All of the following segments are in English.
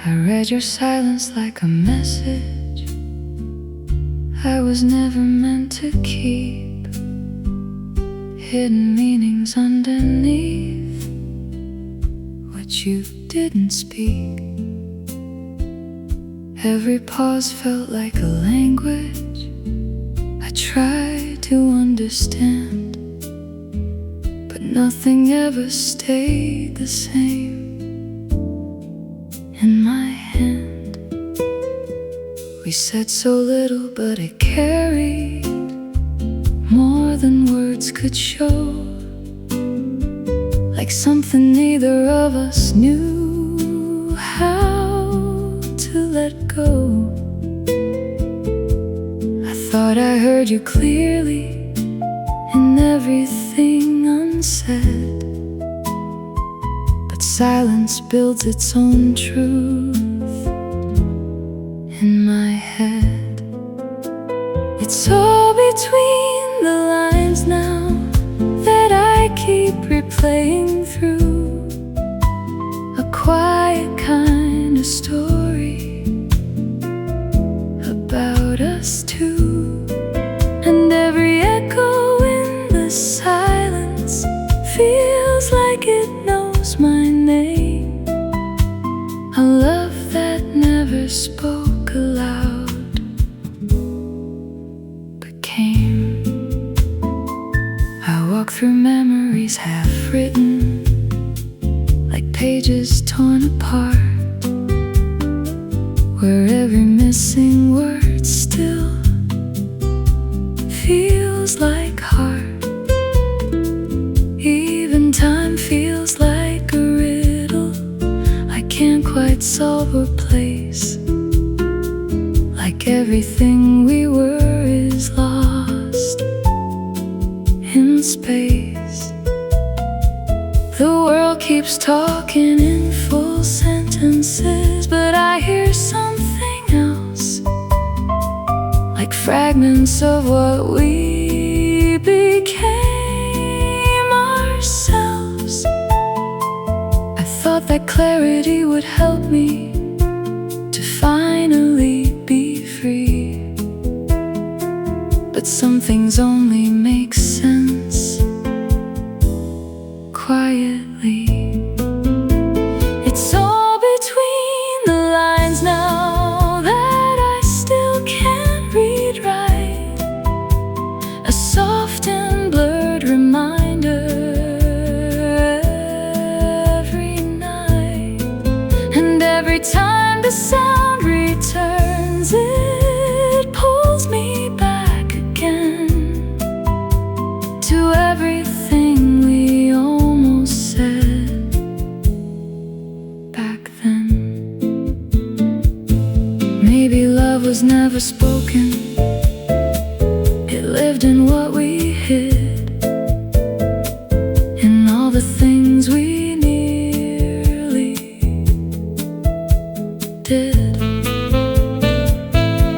I read your silence like a message I was never meant to keep. Hidden meanings underneath what you didn't speak. Every pause felt like a language I tried to understand, but nothing ever stayed the same in my hand. We said so little, but it carried more than words could show, like something neither of us knew how to let go. I thought I heard you clearly in everything unsaid, but silence builds its own truth in my head. It's all between the lines now that I keep replaying through, a quiet kind of story about us two. And every echo in the silence feels like it knows my name, a love that never spoke aloud but came. I walk through memories half written, like pages torn apart, where every missing word still feels like heart. Even time feels like a riddle I can't quite solve or place, like everything we were is lost in space. The world keeps talking in full sentences, but I hear something else, like fragments of what we became ourselves. I thought that clarity would help me to finally be free, but some things only make sense quietly. It's all between the lines now that I still can't read right, a soft and blurred reminder every night. And every time the sound returns, it pulls me back again to everything we almost said back then. Maybe love was never spoken, it lived in what we hid, in all the things we nearly did.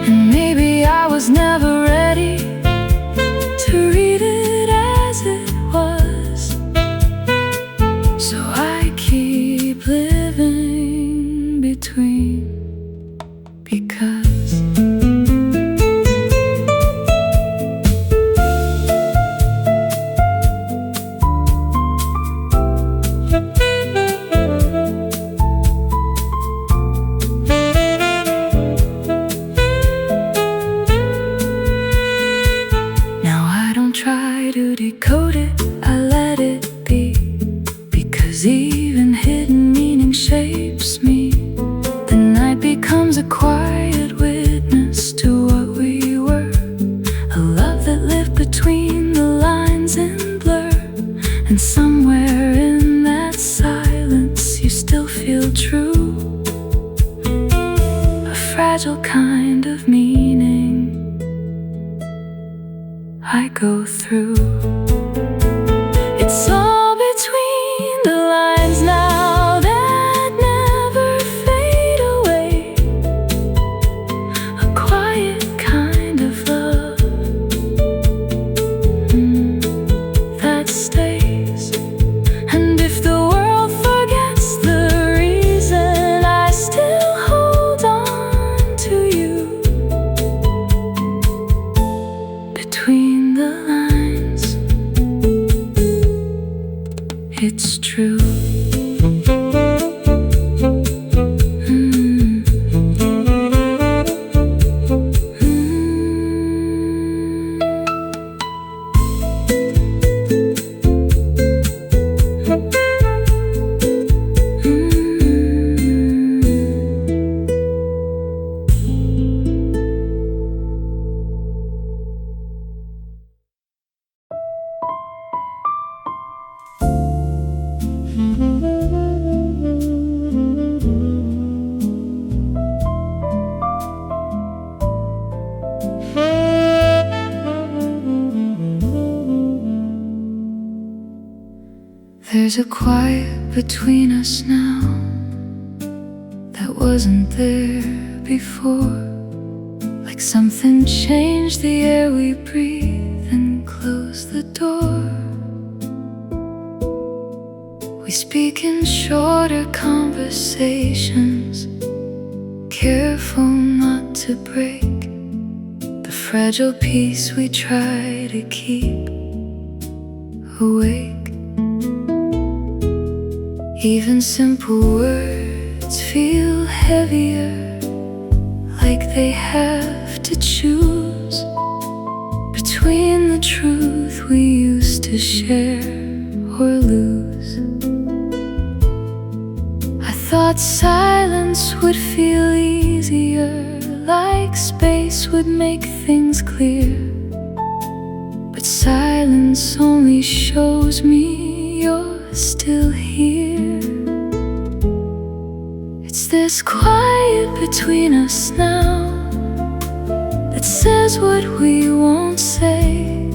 And maybe I was never ready to read it as it was, so I keep living between, because now I don't try to decode it, I let it be, because even hidden meaning shapes me. The night becomes a quiet witness to what we were, a love that lived between the lines in blur. And somewhere in that silence you still feel true, a fragile kind of meaning I go through. It's all between the lines now that never fade away, a quiet kind of love that stays. And if the world forgets the reason, I still There's a quiet between us now that wasn't there before. Like something changed the air we breathe and closed the door. We speak in shorter conversations, careful not to break the fragile peace we try to keep awake. Even simple words feel heavier, like they have to choose between the truth we used to share or lose. I thought silence would feel easier, like space would make things clear. But silence only shows me you're still here. It's this quiet between us now that says what we won't say,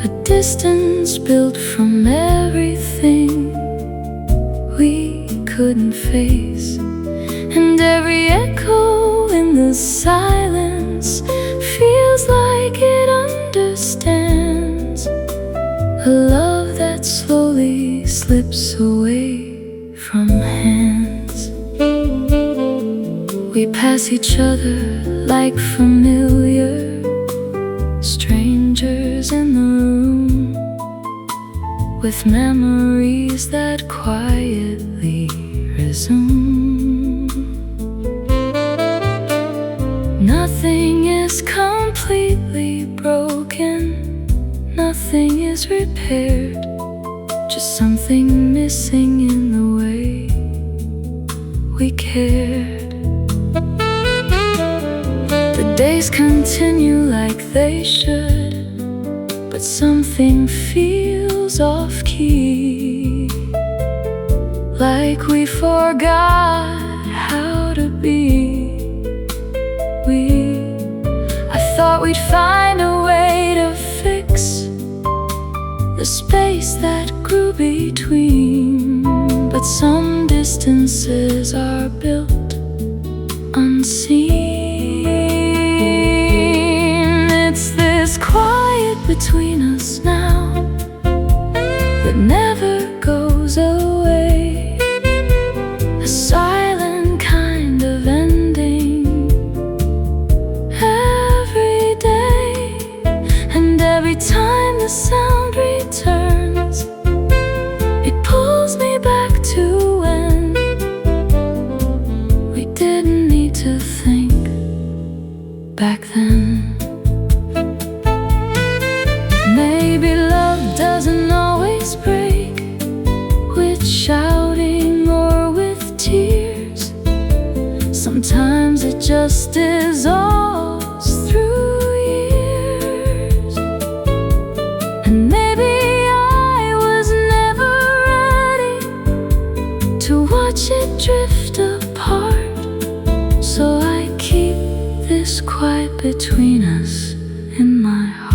a distance built from everything we couldn't face. And every echo in the silence feels like it understands a love that slowly slips away from hands. We pass each other like familiar strangers in the room, with memories that quietly resume. Nothing is completely broken, nothing is repaired, just something missing in the way we cared. The days continue like they should, but something feels off-key, like we forgot how to be. I thought we'd find a way to fix the space that grew between, but some distances are built unseen. It's this quiet between us now that never goes away, a silent kind of ending every day. And every time the sound returns, it pulls me back to when we didn't need to think back then. Maybe love doesn't always break with shouting or with tears. Sometimes it just dissolves through years. And maybe I was never ready to watch it drift apart, so I keep this quiet between us in my heart.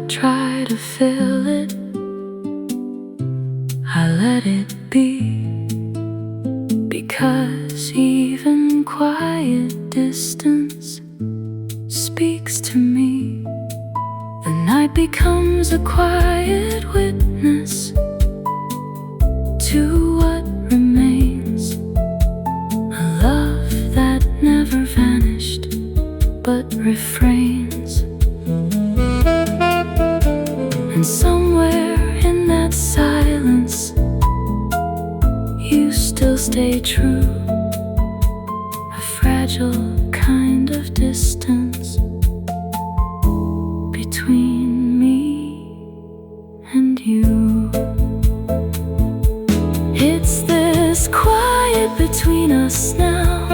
Try to fill it, I let it be, because even quiet distance speaks to me. The night becomes a quiet witness to what remains, a love that never vanished but refrains. And somewhere in that silence, you still stay true, a fragile kind of distance between me and you. It's this quiet between us now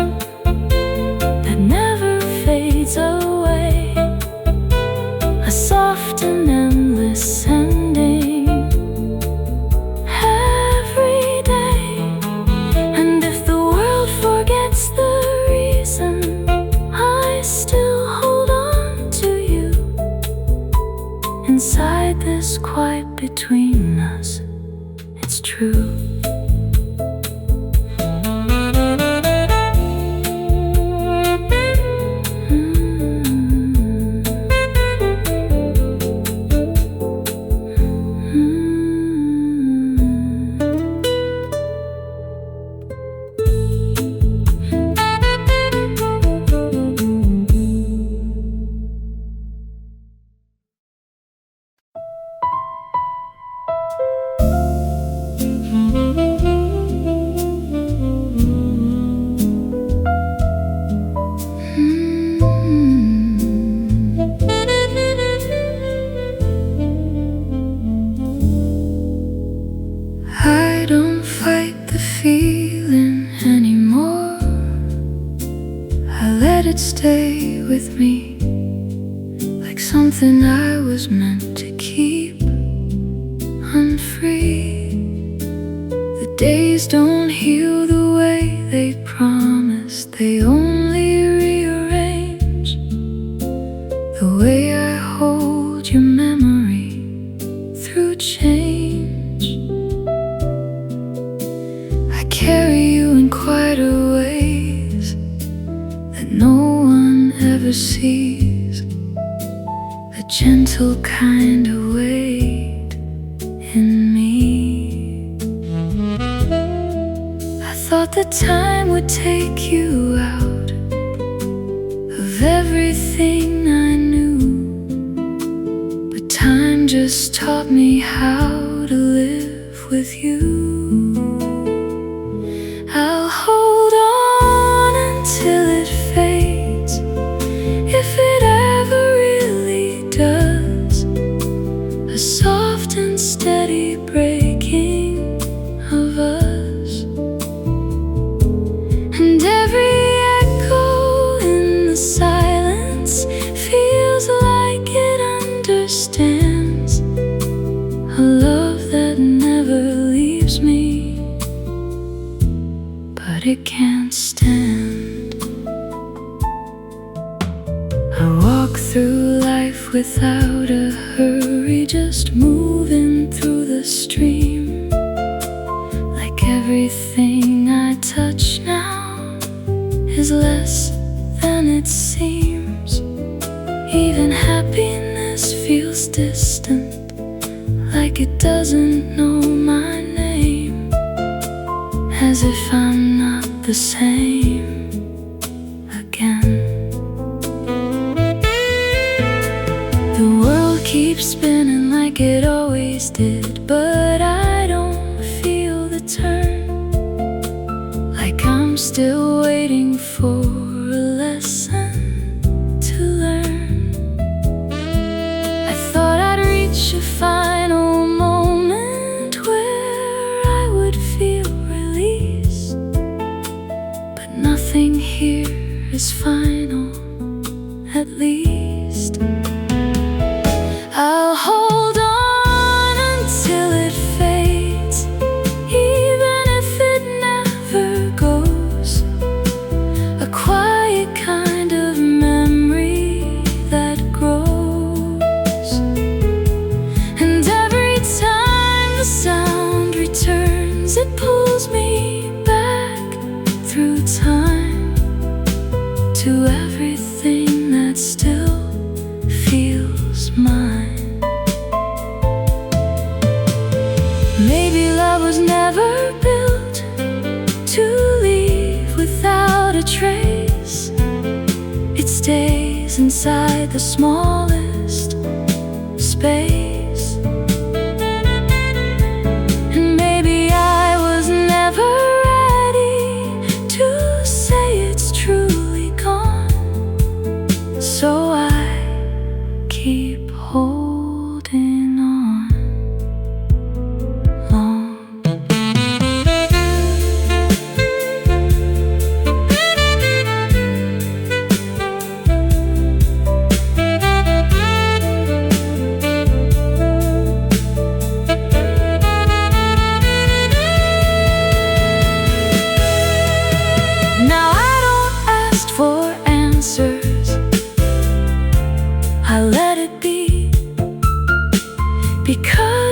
that never fades away, is quiet between us, it's true. I don't fight the feeling anymore. I let it stay with me, like something I was meant to keep unfree. The days don't heal the way they promised, they only rearrange the way I hold your memory through change. Carry you in quieter ways that no one ever sees, a gentle kind of weight in me. I thought that time would take you out of everything I knew, but time just taught me how to live with you. I'll hold on until it fades, if it ever really does, a soft and steady breaking of us. And every echo in the silence feels like it understands a love that never leaves me, but it can't stand. I walk through life without a hurry, just moving through the stream, like everything I touch now is less than it seems. Even happiness feels distant, like it doesn't know my name, as if I'm not the same again. The world keeps spinning like it always did, but I don't feel the turn, like I'm still waiting for a lesson to learn. I thought I'd reach a final moment where I would feel release, but nothing here is final, at least. I'll hold on until it fades, even if it never goes, a quiet kind of memory that grows. And every time the sound returns, it pulls me back through time to everything that still feels mine. Maybe love was never built to leave without a trace. It stays inside the smallest space. And maybe I was never ready to say it's truly gone, so I keep holding on long.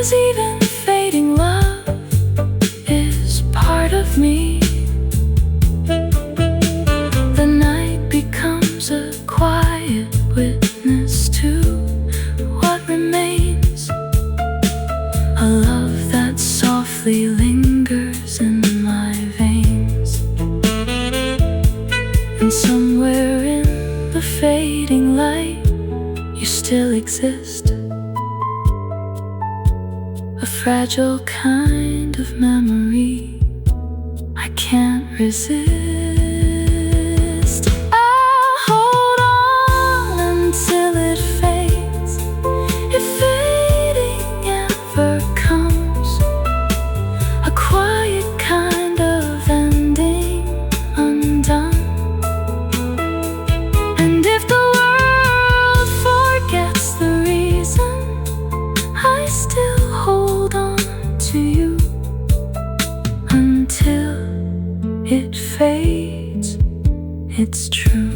'cause even fading love is part of me. The night becomes a quiet witness to what remains, a love that softly lingers in my veins. And somewhere in the fading light, you still exist, a fragile kind of memory I can't resist. I'll hold on until it fades, if fading ever comes, a quiet kind of ending undone. And if the world forgets the reason, I still hold on to you until it fades. It's true.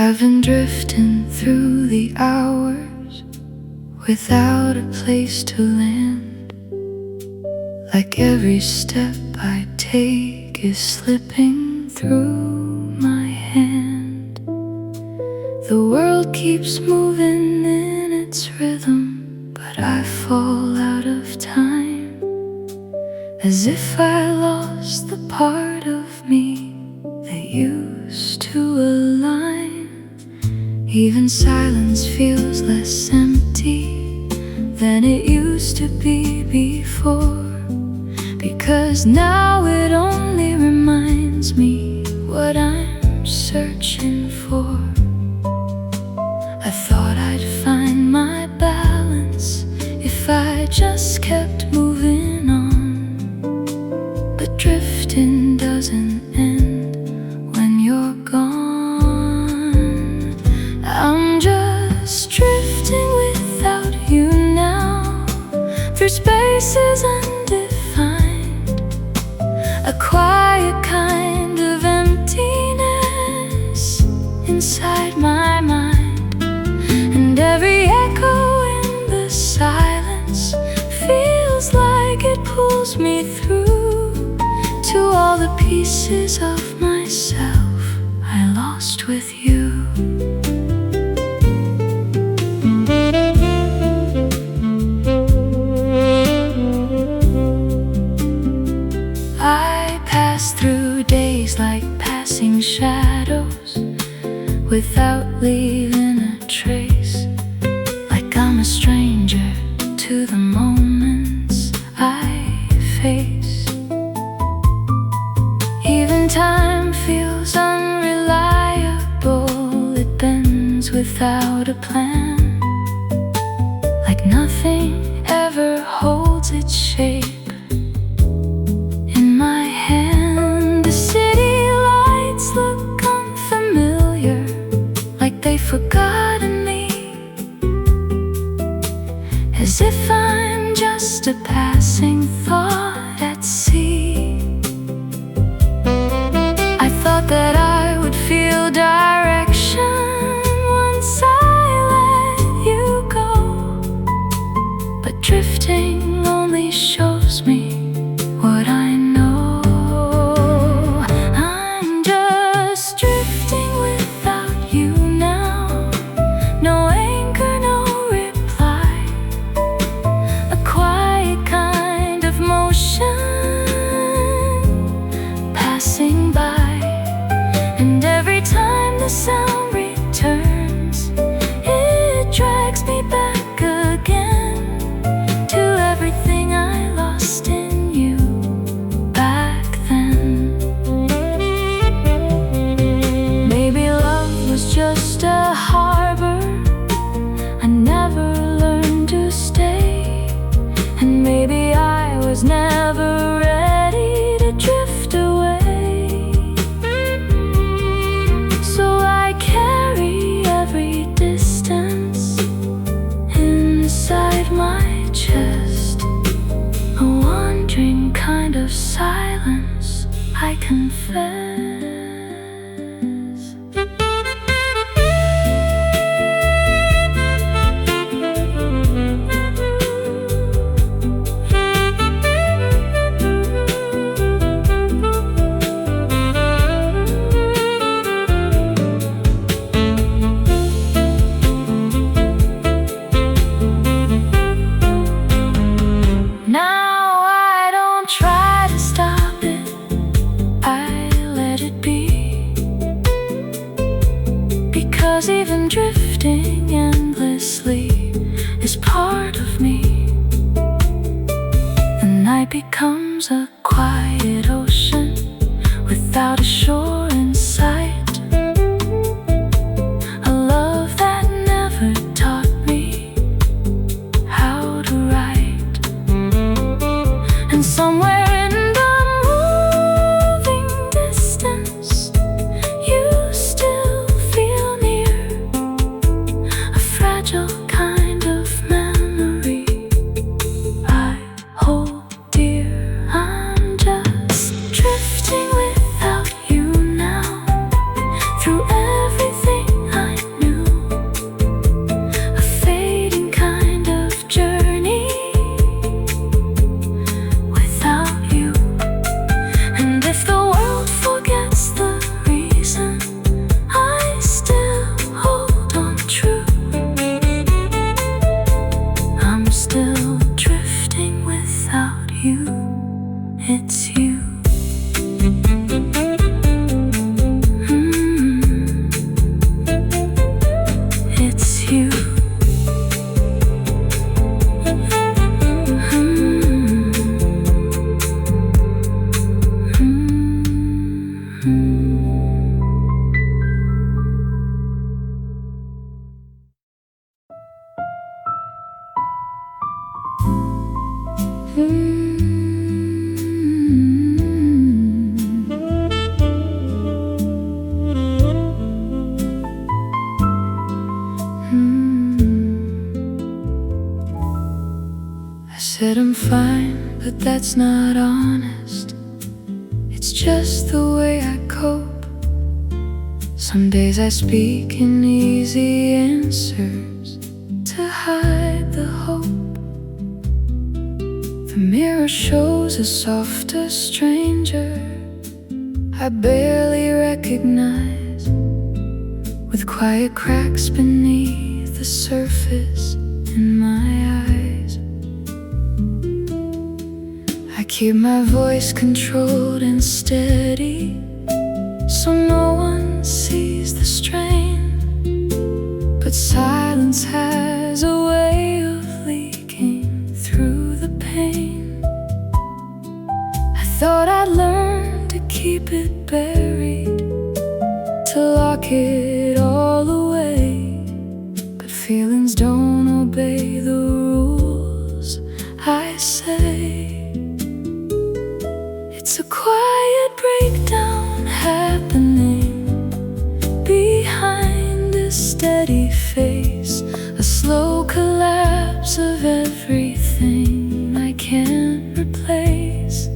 I've been drifting through the hours without a place to land, like every step I take is slipping through my hand. The world keeps moving in its rhythm, but I fall out of time, as if I lost the part of me that used to align. Even silence feels less empty than it used to be before, because now it only reminds me what I'm searching for. I thought I'd find my balance if I just kept moving on, but drifting doesn't end when you're gone. I'm just drifting without you now, through spaces undefined, a quiet kind of emptiness inside my mind. And every echo in the silence feels like it pulls me through to all the pieces of myself I lost with you. I pass through days like passing shadows without leaving a trace, like I'm a stranger to the moments I face. Even time feels unreliable, it bends without a plan, like nothing ever holds its shape in my hand. The city lights look unfamiliar, like they've forgotten me, as if I'm just a passing thought at sea. I thought that I would feel direction once I let you go, but drifting only shows me what I know. I'm just drifting without you now, no anchor, no reply, a quiet kind of moment silence, I confess. Now I don't try to stop it, I let it be. Because even drifting endlessly is part of me. The night becomes a quiet ocean without a shore in sight. A love that never taught me how to write. And somewhere in the moving distance, you still feel near. A fragile kind of memory I hold dear. I'm just drifting without you now, through everything I knew. A fading kind of journey without you. And if the world forgets the reason, I still hold on true. I'm still drifting without you. It's you. It's you. I said I'm fine, but that's not honest. It's just the way I cope. Some days I speak in easy answers to hide the hope. The mirror shows a softer stranger I barely recognize, with quiet cracks beneath the surface in my eyes. I keep my voice controlled and steady, so no one sees the strain. But silence has a way of leaking through the pain. I thought I'd learn to keep it buried, to lock it all away. But feelings don't obey the rules I say. It's a quiet breakdown happening behind a steady face, a slow collapse of everything I can't replace.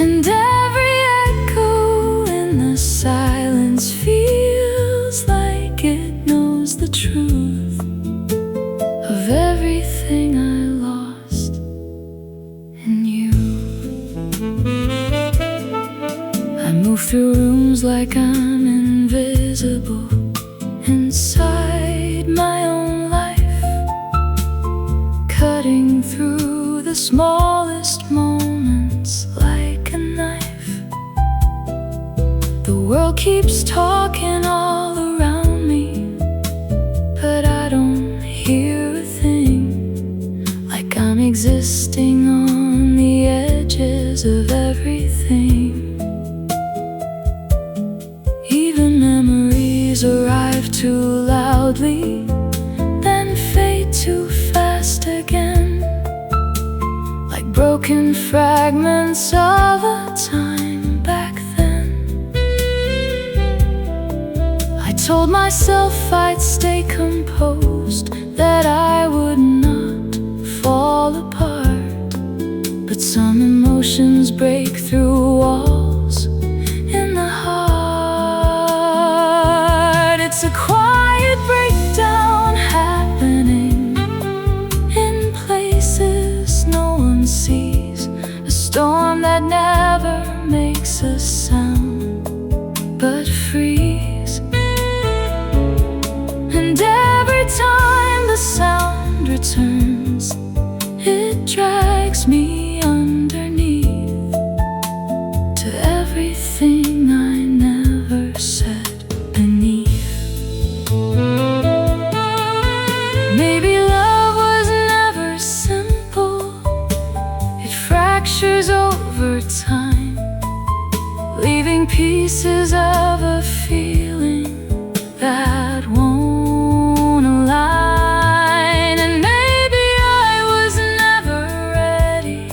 And every echo in the silence feels like it knows the truth of everything I lost in you. I move through rooms like I'm invisible inside my own life, cutting through the smallest moments like a knife. The world keeps talking all around me, but I don't hear a thing, like I'm existing on the edges of everything. Even memories arrive too loudly, then fade too fast again, like broken fragments of a time back then. I told myself I'd stay composed, that I would not fall apart. But but some emotions break through walls in the heart. It's a quiet breakdown happening in places no one sees, a storm that never makes a sound but freeze. And every time the sound returns, it drags me underneath to everything I never said beneath. Maybe love was never simple. It fractures over time, leaving pieces of a feeling that won't align. And maybe I was never ready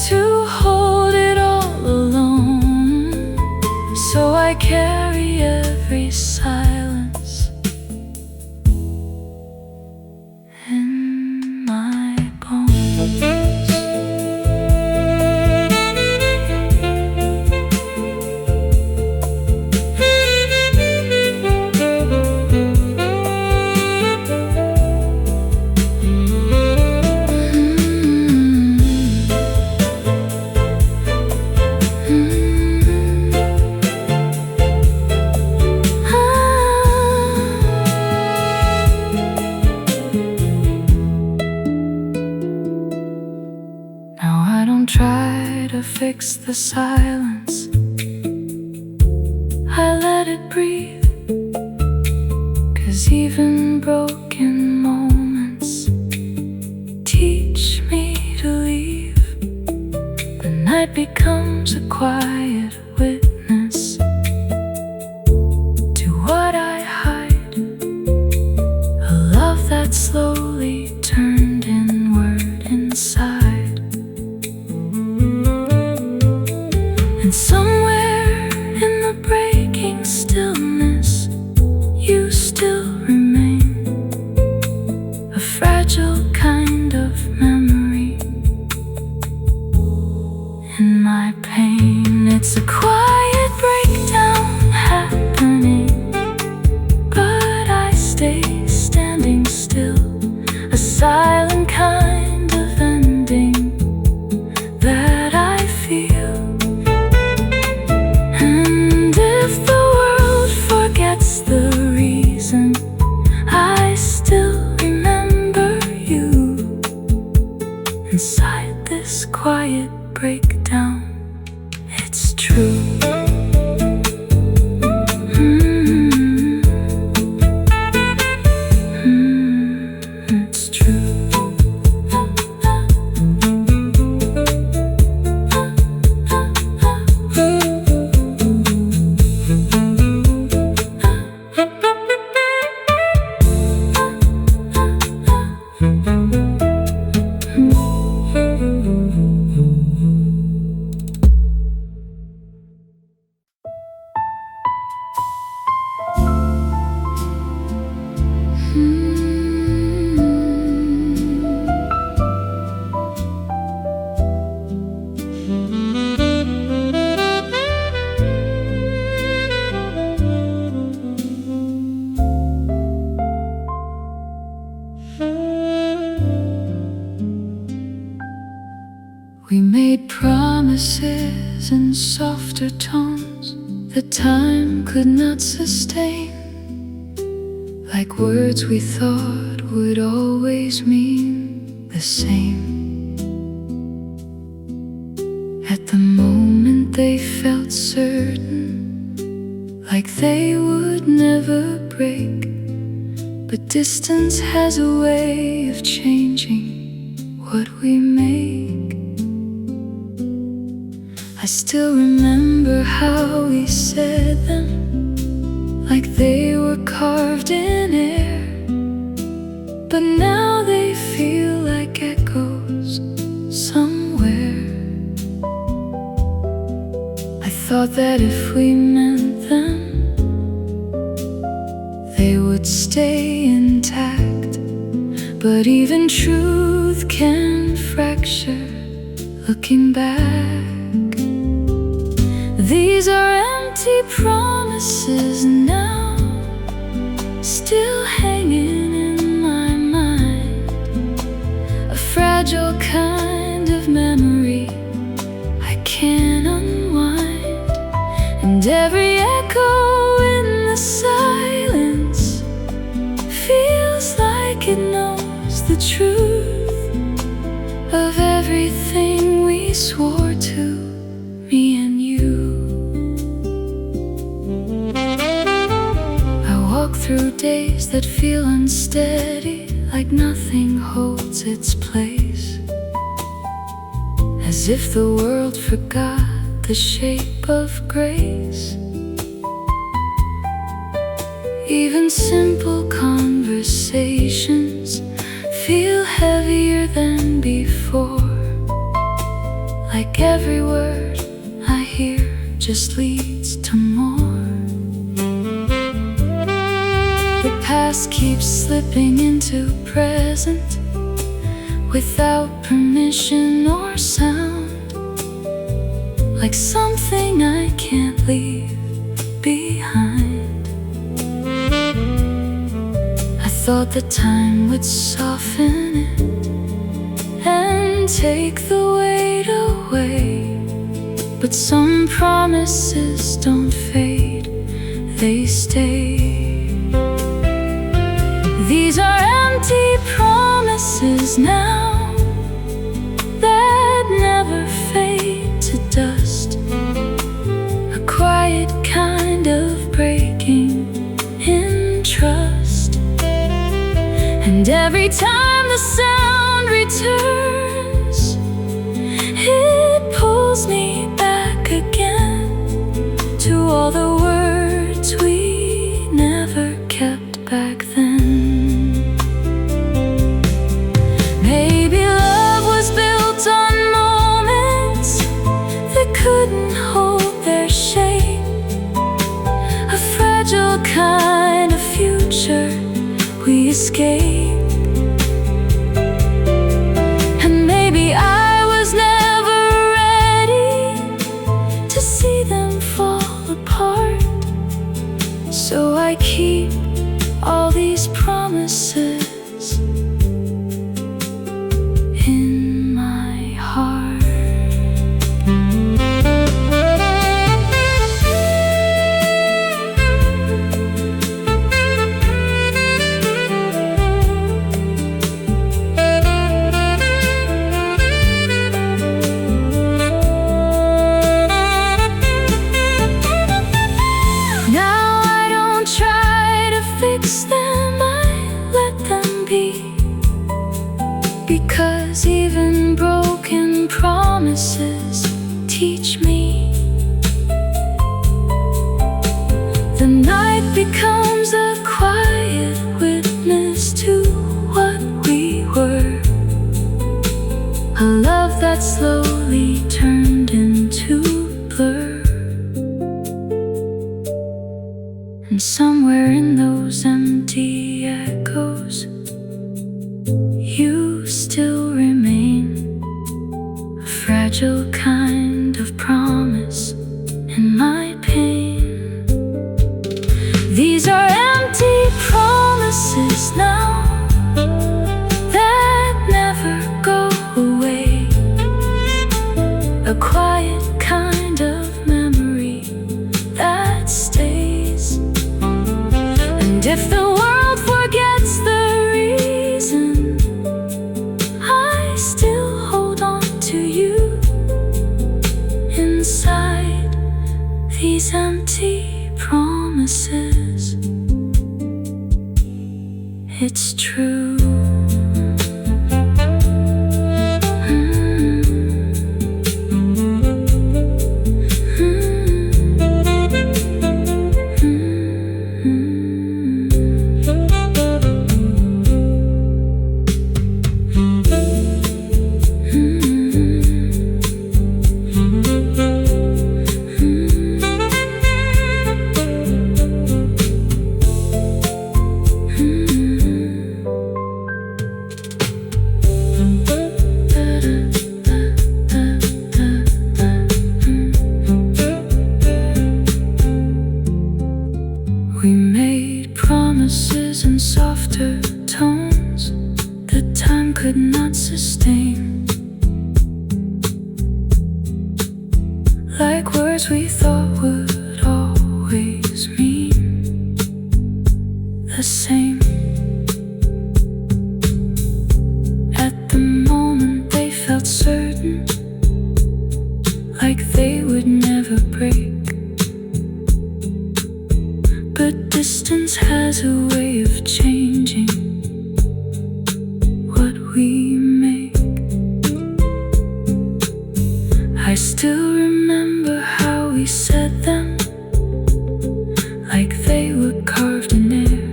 to hold it all alone, so I carry every silence in my bones. Now I don't try to fix the silence, I let it breathe. 'Cause even broken moments teach me to leave. The night becomes a quiet witness to what I hide, a love that slowly turned inward inside. And somewhere in the breaking stillness, you still remain, a fragile kind of memory in my pain. It's a quiet breakdown happening, but I stay standing still, a silent kind of ending that I feel. And if the world forgets the reason, I still remember you inside this quiet breakdown. It's true. It's true. We made promises in softer tones that time could not sustain, like words we thought would always mean the same. At the moment they felt certain, like they would never break. But distance has a way of changing what we make. I still remember how we said them, like they were carved in air. But now they feel like echoes somewhere. I thought that if we meant them, they would stay intact. But even truth can fracture looking back. These are empty promises now, still hanging in my mind. A fragile kind of memory I can't unwind. And every echo in the silence feels like it knows the truth of everything we swore to, me and you. I walk through days that feel unsteady, like nothing holds its place, as if the world forgot the shape of grace. Even simple conversations feel heavier than before, like every word I hear just leads to more. The past keeps slipping into present without permission or sound, like something I can't leave behind. I thought the time would soften it and take the weight away, but some promises don't fade, they stay. These are empty promises now that never fade to dust, a quiet kind of breaking in trust. And every time the sound returns, it pulls me back again to all the words we never kept back then. Maybe love was built on moments that couldn't hold their shape, a fragile kind of future we escape. And maybe I was never ready to see them fall apart, so I keep all these promises in my heart. Because even broken promises teach me. The night becomes a quiet witness to what we were, a love that slowly turned into blur. And somewhere in those empty echoes, you still remain, a fragile kind of promise in my pain. These are empty promises now that never go away, a quiet kind of memory that stays. And if the world forgets the reason, I still hold on to you inside these empty promises. It's true. like words we thought would always mean the same. At the moment they felt certain, like they would never break. But distance has a way of changing what we make. I still remember how we said them, like they were carved in air.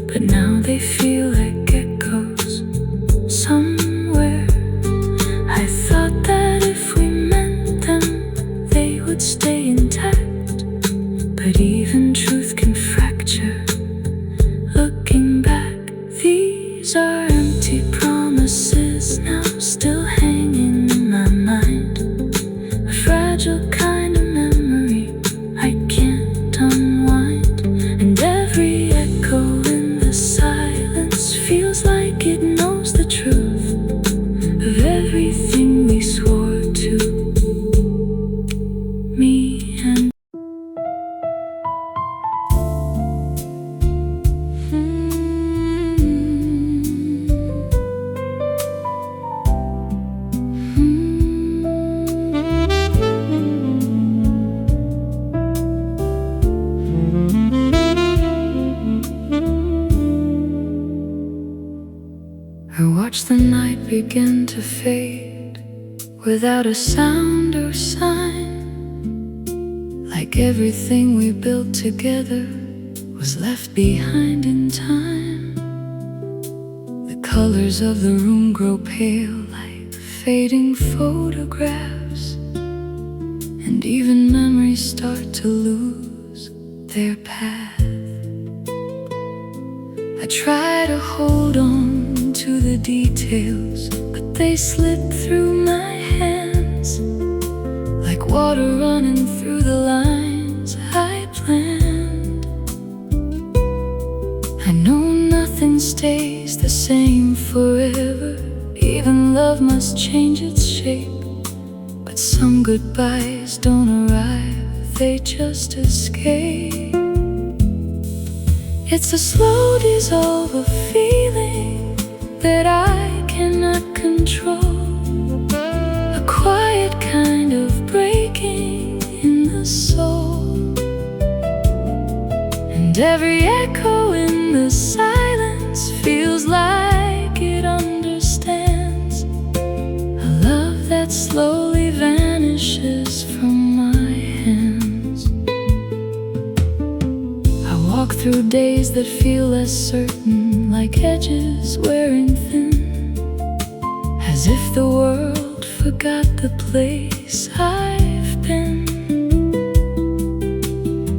But now they feel like echoes somewhere. I thought that if we meant them, they would stay intact. But even truth can fracture. Looking back, these are empty promises now, still hanging in my mind. A fragile kind of memory I can't unwind. And every echo in the silence feels like it knows the truth of everything we swore to. Me and I watched the night begin to fade without a sound or sign, like everything we built together was left behind in time. The colors of the room grow pale like fading photographs, and even memories start to lose their path. I try to hold on to the details, but they slip through my hands like water running through the lines I planned. I know nothing stays the same forever, even love must change its shape. But some goodbyes don't arrive, they just escape. It's a slow dissolve of feeling that I cannot control, a quiet kind of breaking in the soul. And every echo in the silence feels like it understands a love that slowly vanishes from my hands. I walk through days that feel less certain, like edges wearing thin, as if the world forgot the place I've been.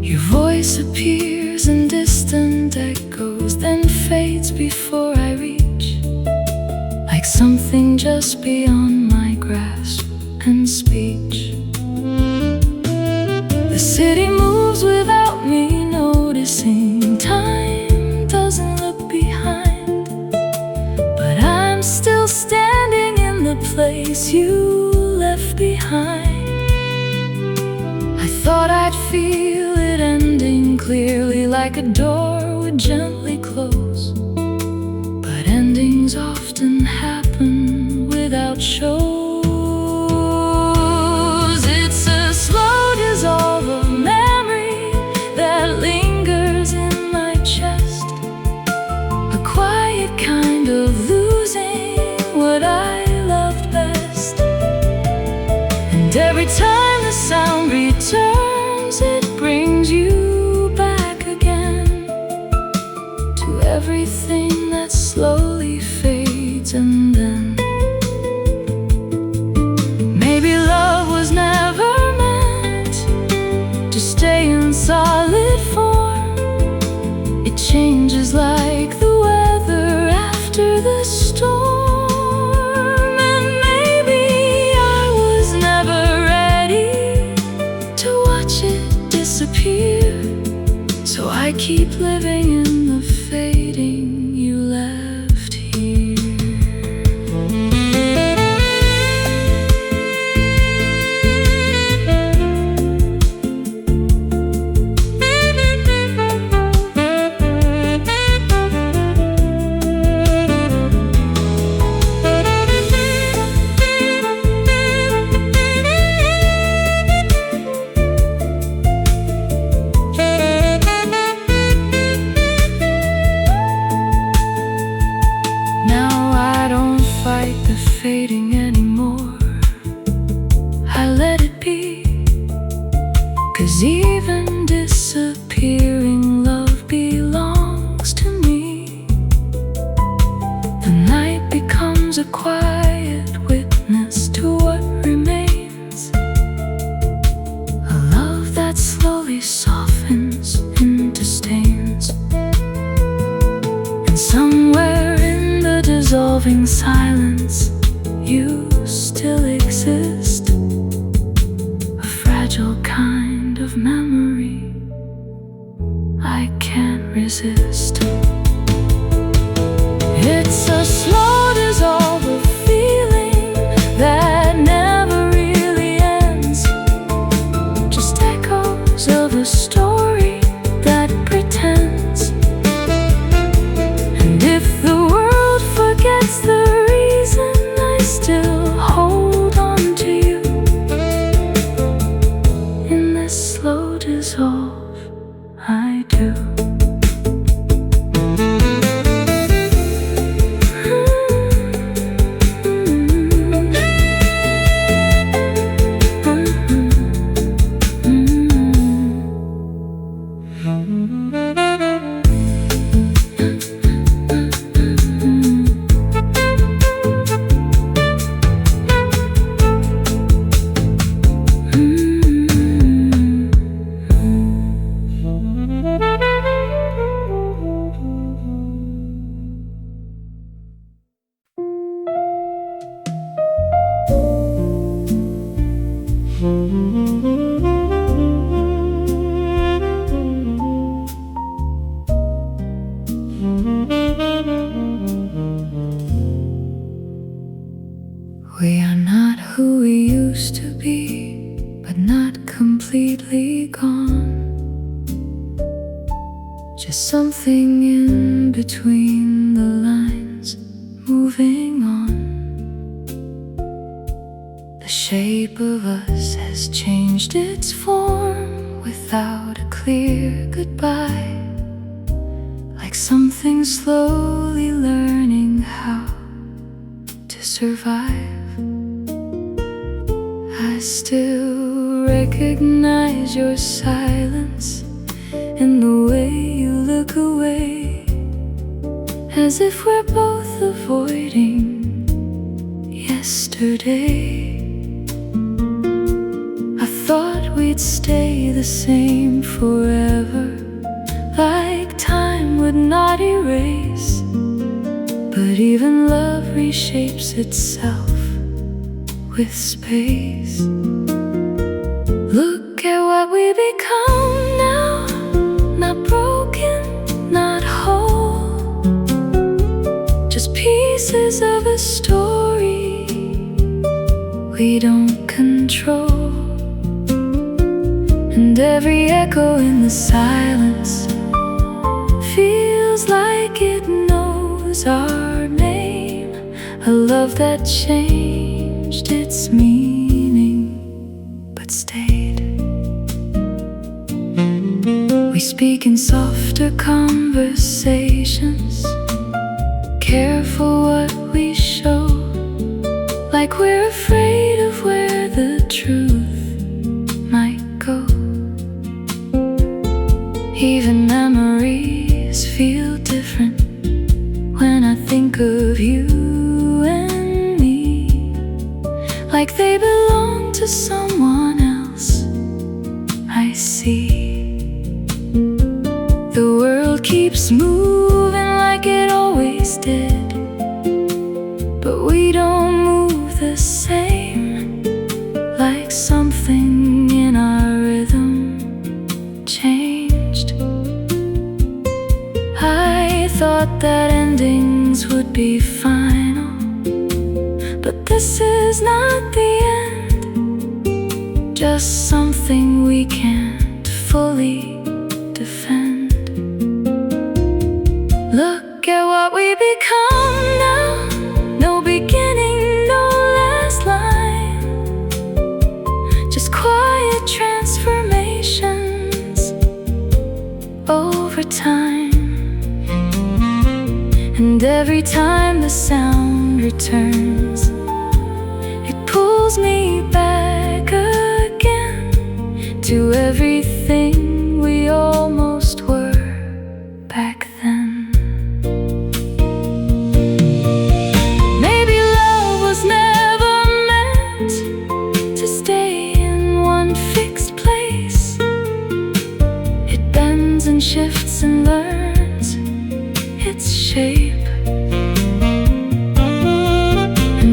Your voice appears in distant echoes, then fades before I reach, like something just beyond my grasp and speech. The city moves without me noticing. Time doesn't look behind, but I'm still standing in the place you left behind. I thought I'd feel it ending clearly, like a door would gently close, but endings often happen without shows. It's a slow dissolve of memory that lingers in my chest, a quiet kind of losing what I loved best. And every time the sound returns, it brings you back again to everything that slowly fades and then still exist, a fragile kind of memory I can't resist. It's a slow dissolve of feeling that never really ends, just echoes of a story that pretends. And if the world forgets the reason, I still hold on to you in this slow dissolve. I do. We are not who we used to be, but not completely gone. Just something in between the lines, moving on. The shape of us has changed its form without a clear goodbye, like something slowly learning how to survive. I still recognize your silence in the way you look away, as if we're both avoiding yesterday. I thought we'd stay the same forever, like time would not erase. But even love reshapes itself with space. Look at what we become now, not broken, not whole, just pieces of a story we don't control. And every echo in the silence feels like it knows our name, a love that changed its meaning but stayed. We speak in softer conversations, careful what we show, like we're afraid of where the truth might go. Even memories feel different when I think of you and me, like they belong to someone else. I see the world keeps moving like it always did, but we don't move the same, like something in our rhythm changed. I thought that endings would be final, but this is not the end, just something we can't fully defend. Look at what we become now, no beginning, no last line, just quiet transformations over time. And every time the sound returns, it pulls me back again to everything we almost were back then. Maybe love was never meant to stay in one fixed place. It bends and shifts and learns its shape. And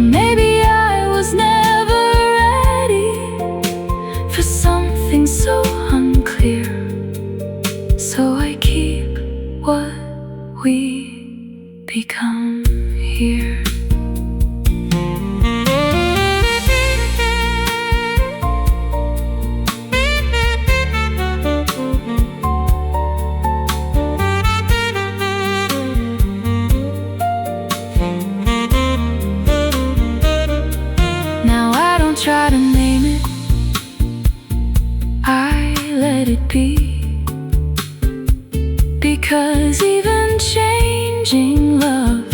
don't try to name it, I let it be. Because even changing love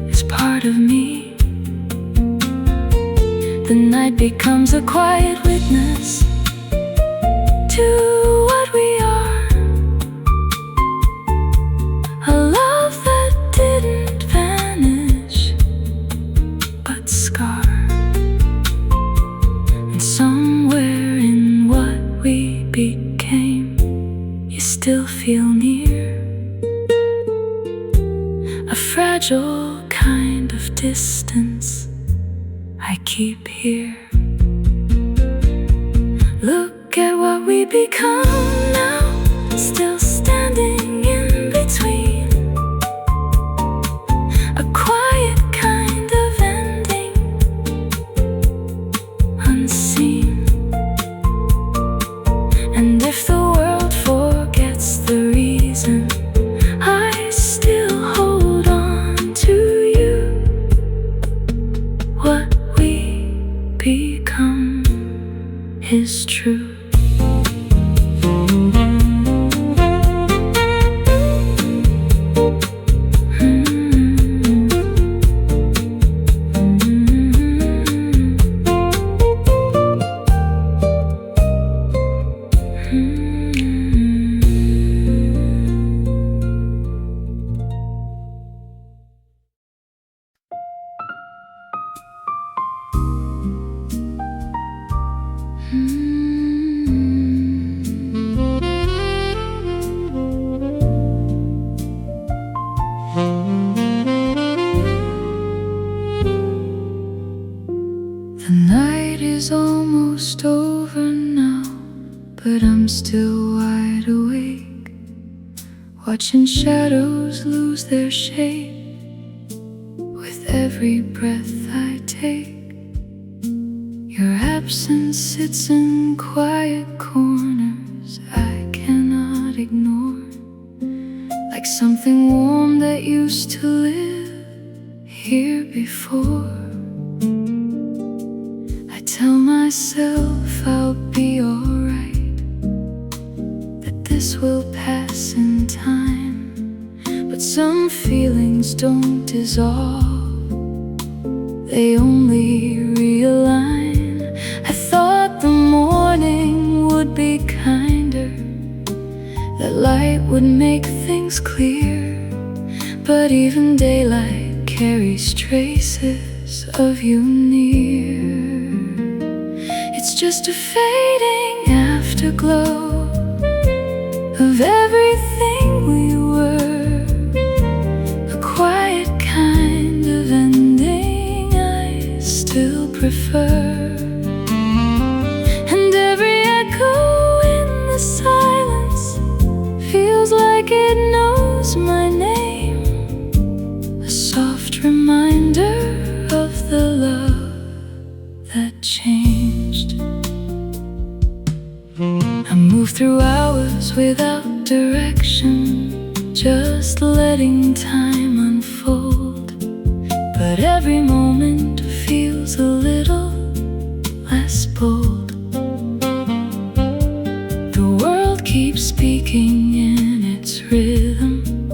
is part of me. The night becomes a quiet witness to what we are. A love that didn't vanish, but scar. And somewhere in what we became, you still feel near. A fragile kind of distance I keep here. Look at what we become now, still standing in between. A quiet kind of ending, unseen. And if the world forgets the reason, I still hold on to you. What we become is true. The night is almost over now, but I'm still wide awake, watching shadows lose their shape with every breath I take. Your absence sits in quiet corners I cannot ignore, like something warm that used to live here before. I tell myself I'll be alright, that this will pass in time. But some feelings don't dissolve, they only realign. I thought the morning would be kinder, that light would make things clear. But even daylight carries traces of you near. It's just a fading afterglow of everything we were, a quiet kind of ending I still prefer. And every echo in the silence feels like it knows my name, a soft reminder of the love that changed. I move through hours without direction, just letting time unfold. But every moment feels a little less bold. The world keeps speaking in its rhythm,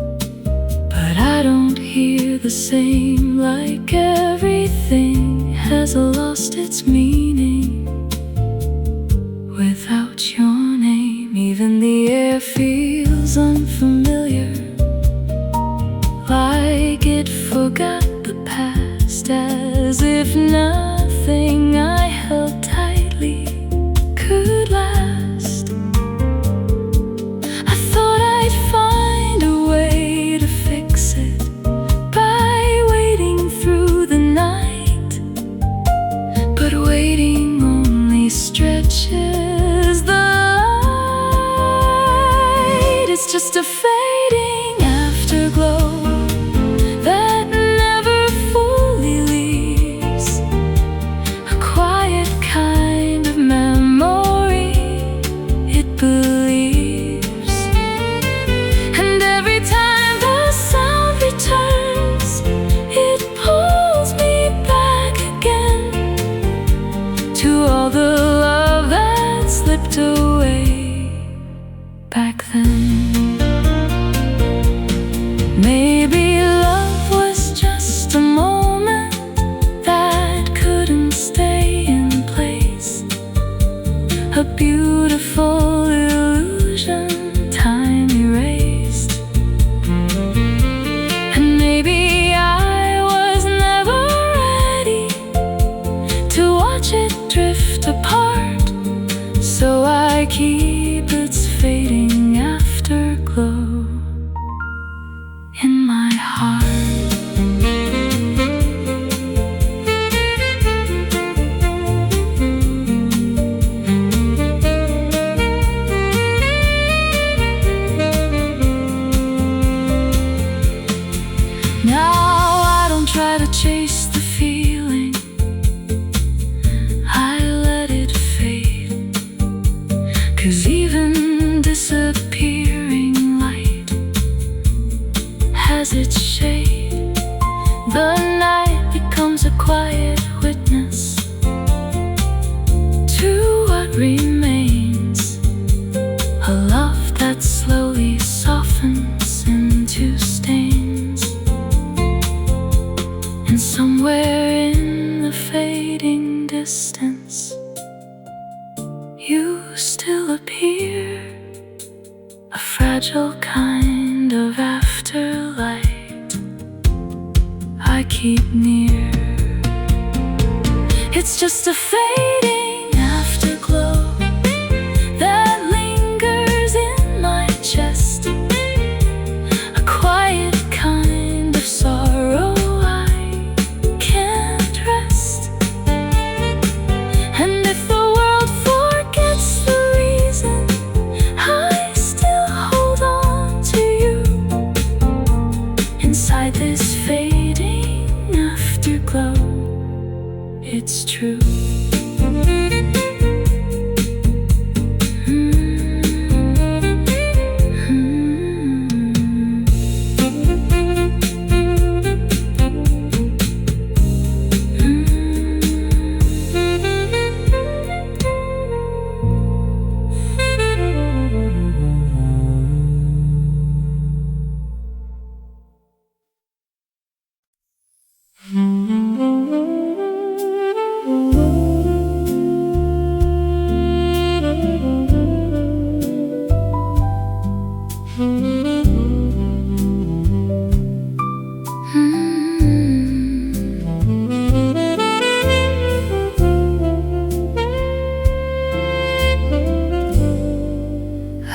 but I don't hear the same. Like everything has lost its meaning without your name. Even the air feels unfamiliar, like it forgot the past, as if nothing I held tightly could last. I thought I'd find a way to fix it by waiting through the night, but waiting only stretches the light. It's just a fading afterglow that never fully leaves, a quiet kind of memory it believes. And every time the sound returns, it pulls me back again all the love that slipped away back then. Maybe love was just a moment that couldn't stay in place, a beautiful illusion time erased. And maybe I was never ready to watch it drift apart, so I keep its fading afterglow in my heart. Now I don't try to chase the feeling, I let it fade. 'Cause even disappearing light has its shade. The night becomes a quiet witness to what remains, a love that slowly softens into stains. And somewhere in the fading distance, you still appear, a fragile kind of afterlight I keep near. It's just a fading afterglow that lingers in my chest, a quiet kind of sorrow I can't rest. And if the world forgets the reason, I still hold on to you inside this fading afterglow. It's true.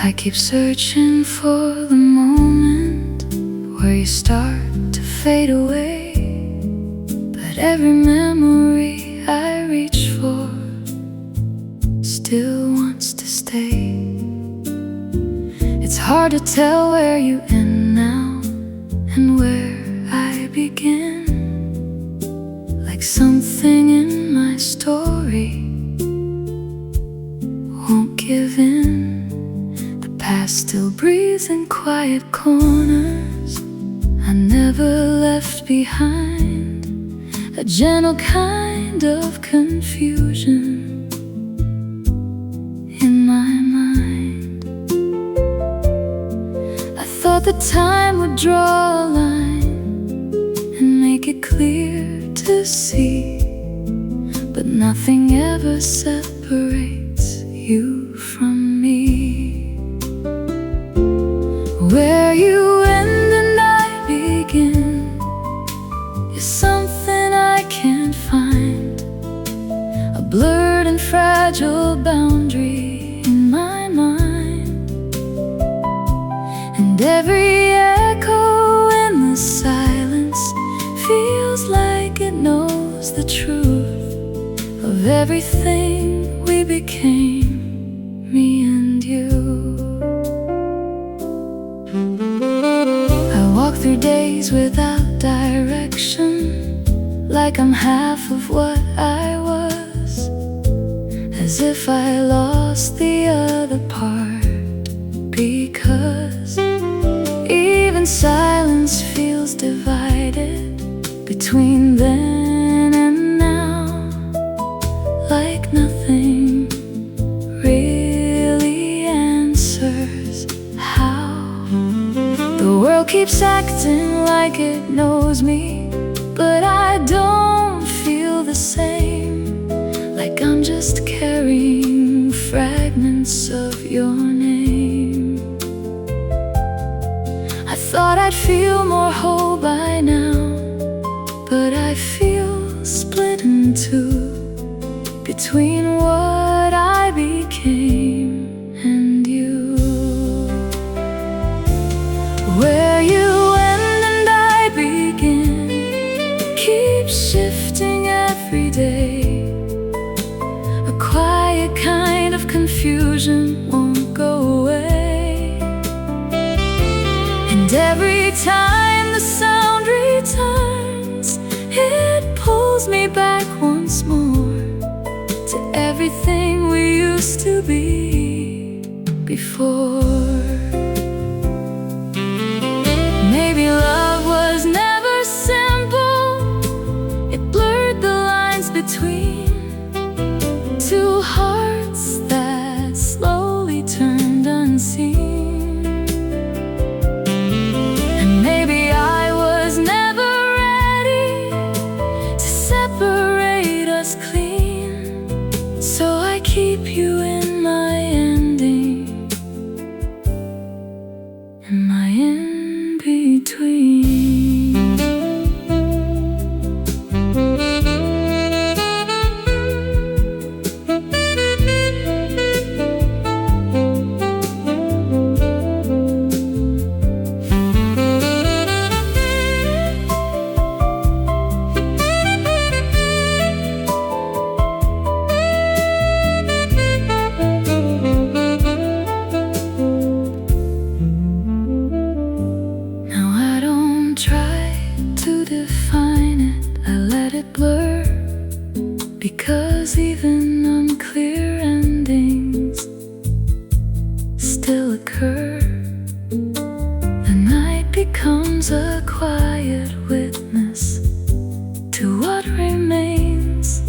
I keep searching for the moment where you start to fade away, but every memory I reach for still wants to stay. It's hard to tell where you end now and where I begin, like something in my story won't give in. The past still breathes in quiet corners I never left behind, a gentle kind of confusion in my mind. I thought the time would draw a line and make it clear to see, but nothing ever separates you from me. Where you end and I begin is something I can't find, a blurred and fragile boundary in my mind. And every echo in the silence feels like it knows the truth of everything we became, me and you. I walk through days without direction, like I'm half of what I was, as if I lost the other part, because even silence feels divided between then and now, like nothing really answers how. The world keeps acting like it knows me, but I don't feel the same. Like I'm just carrying fragments of your name. I thought I'd feel more whole by now, but I feel split in two, between what I became and you. Where you end and I begin keeps shifting every day. A quiet kind of confusion won't go away. And every time the sound returns, it pulls me back once more to everything we used to be before. Maybe love was never simple. It blurred the lines between two hearts that slowly turned unseen. And maybe I was never ready to separate us clean, so I keep you in my ending, in my in-between. Blur, because even unclear endings still occur. The night becomes a quiet witness to what remains,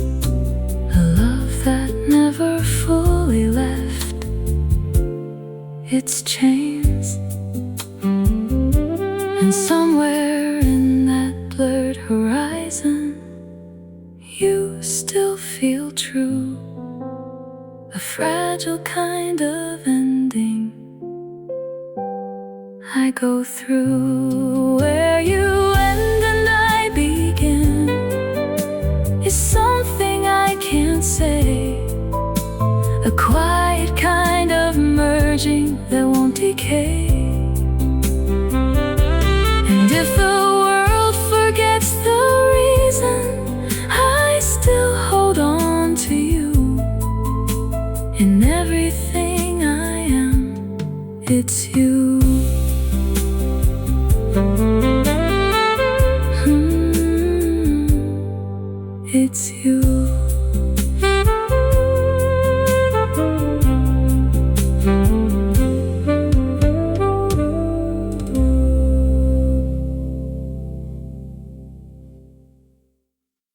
a love that never fully left its chains. And somewhere in that blurred horizon, you still feel true, a fragile kind of ending I go through. Where you end and I begin is something I can't say, a quiet kind of merging that won't decay. And if the world forgets the reason, I still hold on to you. In everything I am, it's you. It's you.